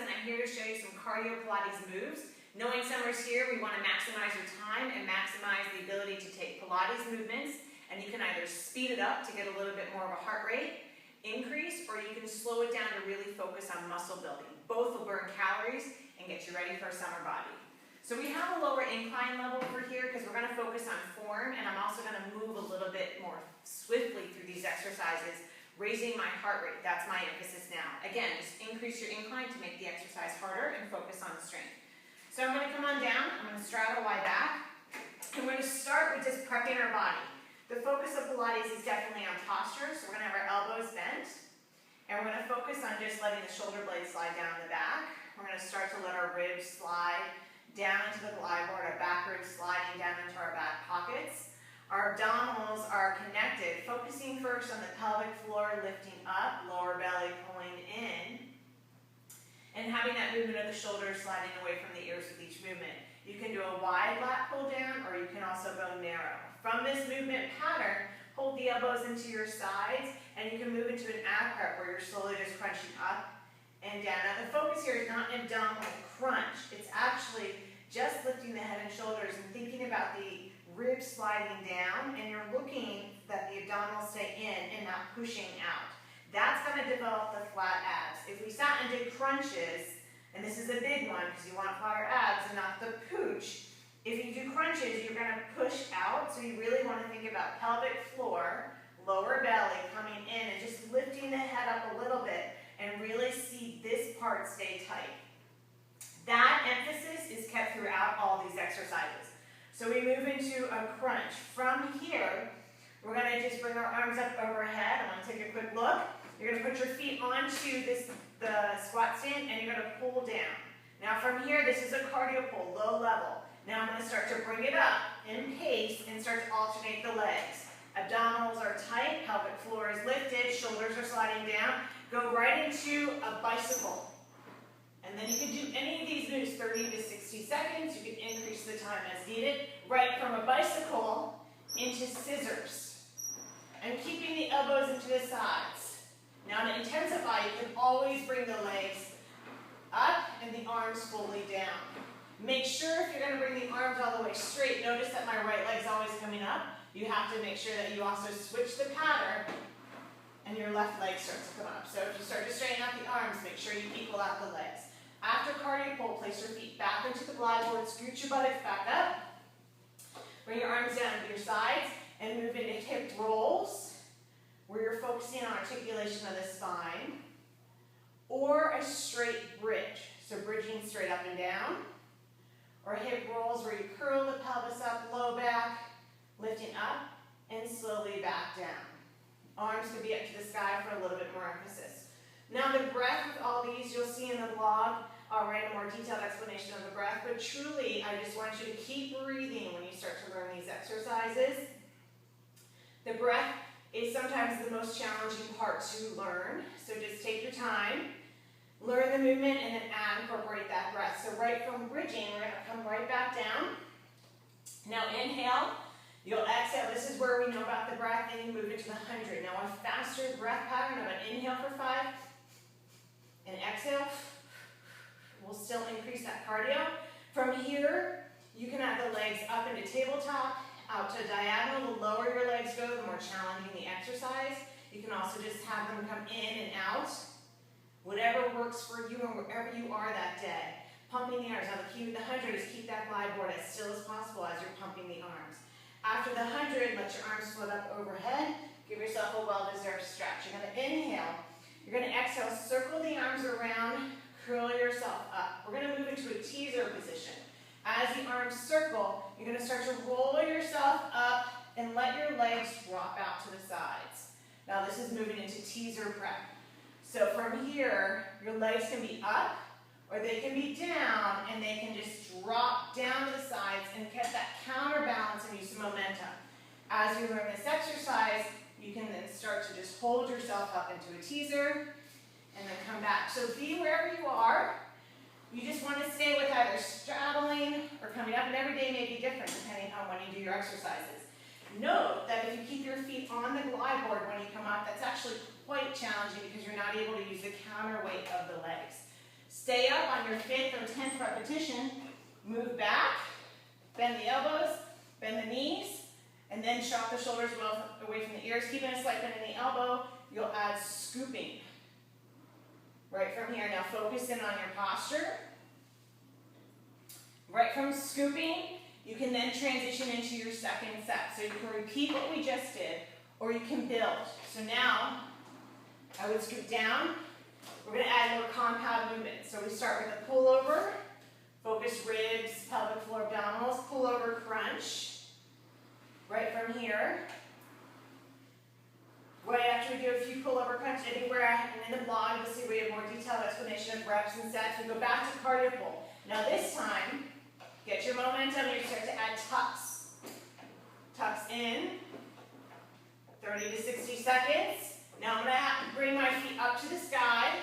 and I'm here to show you some cardio Pilates moves. Knowing summer's here, we want to maximize your time and maximize the ability to take Pilates movements, and you can either speed it up to get a little bit more of a heart rate increase, or you can slow it down to really focus on muscle building. Both will burn calories and get you ready for a summer body. So we have a lower incline level over here because we're going to focus on form, and I'm also going to move a little bit more swiftly through these exercises, raising my heart rate. That's my emphasis now. Again, just increase your incline to make the exercise harder and focus on the strength. So I'm going to come on down, I'm going to straddle lie back, and we're going to start with just prepping our body. The focus of Pilates is definitely on posture, so we're going to have our elbows bent, and we're going to focus on just letting the shoulder blades slide down the back. We're going to start to let our ribs slide down into the glide board, our back ribs sliding down into our back pockets. Our abdominals are connected, focusing first on the pelvic floor, lifting up, lower belly pulling in, and having that movement of the shoulders sliding away from the ears with each movement. You can do a wide lat pull down, or you can also go narrow. From this movement pattern, hold the elbows into your sides, and you can move into an ab prep where you're slowly just crunching up and down. Now the focus here is not an abdominal crunch. It's actually just lifting the head and shoulders and thinking about the ribs sliding down, and you're looking that the abdominals stay in and not pushing out. That's going to develop the flat abs. If we sat and did crunches, and this is a big one because you want flatter abs and not the pooch, if you do crunches, you're going to push out, so you really want to think about pelvic floor, lower belly coming in, and just lifting the head up a little bit and really see this part stay tight. That emphasis is kept throughout all these exercises. So we move into a crunch. From here, we're going to just bring our arms up overhead. I'm going to take a quick look. You're going to put your feet onto the squat stand, and you're going to pull down. Now from here, this is a cardio pull, low level. Now I'm going to start to bring it up in pace and start to alternate the legs. Abdominals are tight, pelvic floor is lifted, shoulders are sliding down. Go right into a bicycle. And then you can do any of these moves 30 to 60 seconds. You can increase the time as needed. Right from a bicycle into scissors. And keeping the elbows into the sides. Now to intensify, you can always bring the legs up and the arms fully down. Make sure if you're going to bring the arms all the way straight, notice that my right leg's always coming up. You have to make sure that you also switch the pattern and your left leg starts to come up. So if you start to straighten out the arms, make sure you equal out the legs. After cardio pull, place your feet back into the glide board, scoot your buttocks back up, bring your arms down to your sides, and move into hip rolls, where you're focusing on articulation of the spine, or a straight bridge, so bridging straight up and down, or hip rolls where you curl the pelvis up, low back, lifting up, and slowly back down. Arms can be up to the sky for a little bit more emphasis. Now the breath with all these, you'll see in the blog, I'll write a more detailed explanation of the breath, but truly, I just want you to keep breathing when you start to learn these exercises. The breath is sometimes the most challenging part to learn, so just take your time, learn the movement, and then incorporate that breath. So right from bridging, we're going to come right back down. Now inhale, you'll exhale. This is where we know about the breath, and you move into the 100. Now a faster breath pattern of an inhale for 5, and exhale. We'll still increase that cardio. From here, you can have the legs up into tabletop, out to diagonal. The lower your legs go, the more challenging the exercise. You can also just have them come in and out. Whatever works for you and wherever you are that day. Pumping the arms. Now the key with the 100 is keep that glide board as still as possible as you're pumping the arms. After the 100, let your arms float up overhead. Give yourself a well-deserved stretch. You're going to inhale. You're going to exhale. Circle the arms around. Curl yourself up. We're going to move into a teaser position. As the arms circle, you're going to start to roll yourself up and let your legs drop out to the sides. Now this is moving into teaser prep. So from here, your legs can be up or they can be down, and they can just drop down to the sides and get that counterbalance and use some momentum. As you learn this exercise, you can then start to just hold yourself up into a teaser and then come back. So be wherever you are. You just want to stay with either straddling or coming up, and every day may be different depending on when you do your exercises. Note that if you keep your feet on the glide board when you come up, that's actually quite challenging because you're not able to use the counterweight of the legs. Stay up on your 5th or 10th repetition. Move back, bend the elbows, bend the knees, and then drop the shoulders well away from the ears. Keeping a slight bend in the elbow, you'll add scooping. Right from here, now focus in on your posture. Right from scooping, you can then transition into your second set. So you can repeat what we just did, or you can build. So now, I would scoop down. We're going to add more compound movements. So we start with a pullover, focus ribs, pelvic floor abdominals, pullover crunch. Right from here. Right after we do a few pullover crunch, anywhere, and in the blog you'll see we have more detailed explanation of reps and sets. We go back to cardio pull. Now this time, get your momentum, you start to add tucks. Tucks in, 30 to 60 seconds. Now I'm going to bring my feet up to the sky,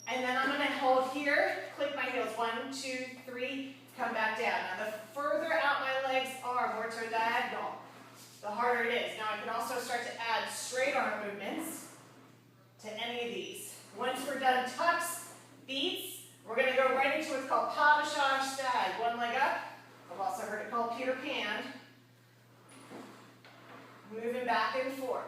and then I'm going to hold here, click my heels, 1, 2, 3, come back down. Now the further out my legs are, more to diagonal, the harder it is. Now I can also start to add straight arm movements to any of these. Once we're done tucks, beats, we're going to go right into what's called pavashaj stag. One leg up. I've also heard it called Peter Pan. Moving back and forth.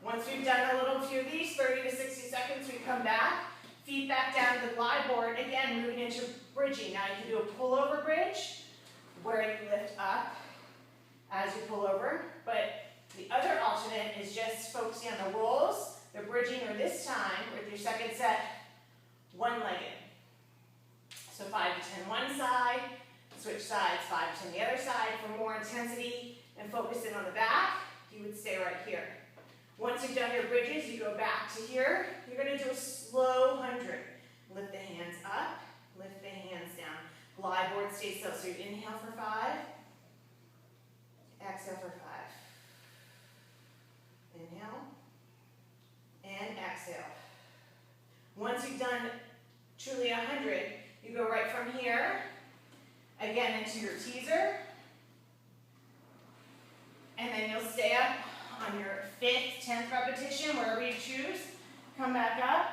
Once we've done a little few of these, 30 to 60 seconds, we come back. Feet back down to the glide board. Again, moving into bridging. Now you can do a pullover bridge where you lift up as you pull over. But the other alternate is just focusing on the rolls, the bridging, or this time, with your second set, one-legged. So 5 to 10 one side, switch sides, 5 to 10 the other side. For more intensity and focus in on the back, you would stay right here. Once you've done your bridges, you go back to here. You're going to do a slow 100. Lift the hands up, lift the hands down. Glide board, stay still. So you inhale for 5, exhale for 5. Inhale, and exhale. Once you've done truly 100, you go right from here, again into your teaser, and then you'll stay up on your 5th, 10th repetition, wherever you choose. Come back up.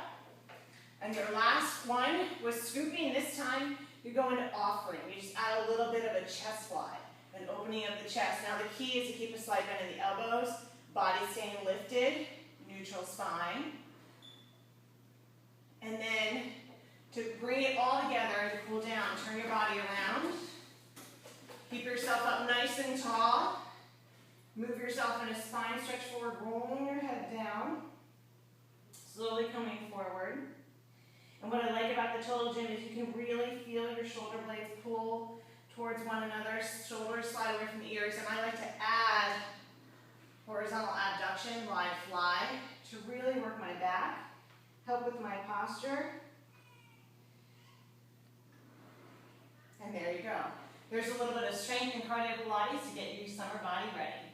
And your last one was scooping. This time, you go into offering. You just add a little bit of a chest wide, an opening of the chest. Now the key is to keep a slight bend in the elbows, body staying lifted, neutral spine. And then to bring it all together and to cool down, turn your body around. Keep yourself up nice and tall. Move yourself in a spine stretch forward, rolling your head down. Slowly coming forward. And what I like about the Total Gym is you can really feel your shoulder blades pull towards one another. Shoulders slide away from the ears. And I like to add horizontal abduction, lie fly, to really work my back, help with my posture. And there you go. There's a little bit of strength in cardio Pilates to get you summer body ready.